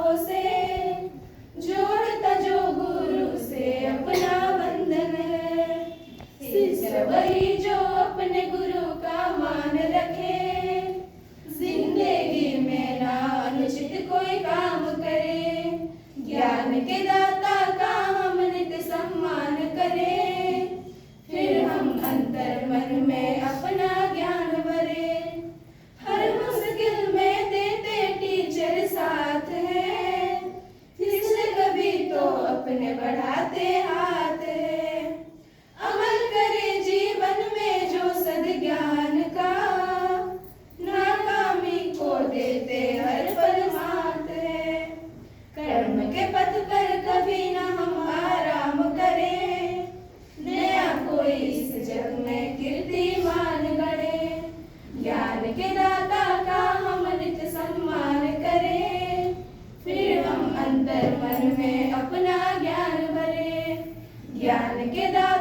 भावों से, जोड़ता जो गुरु से अपना बंधन है। शिष्य वही जो अपने गुरु का मान रखे, जिंदगी में ना अनुचित कोई काम करे। ज्ञान के दाता का हम नित्य सम्मान करें, फिर हम अंतर मन में अपना ज्ञान भरे। हर मुश्किल में देते टीचर साथ हैं, फिसल कभी तो अपने बढ़ाते हाथ है। अमल करे जीवन में जो सद्ज्ञान का, नाकामी को देते हर पल मात है। कर्म के पथ पर कभी न हम आराम करें, नया कोई इस जग में कीर्तिमान गढ़े। ज्ञान के दाता का हम नित्य सम्मान करें, फिर हम अंतर मन में अपना ज्ञान भरे। ज्ञान के दाता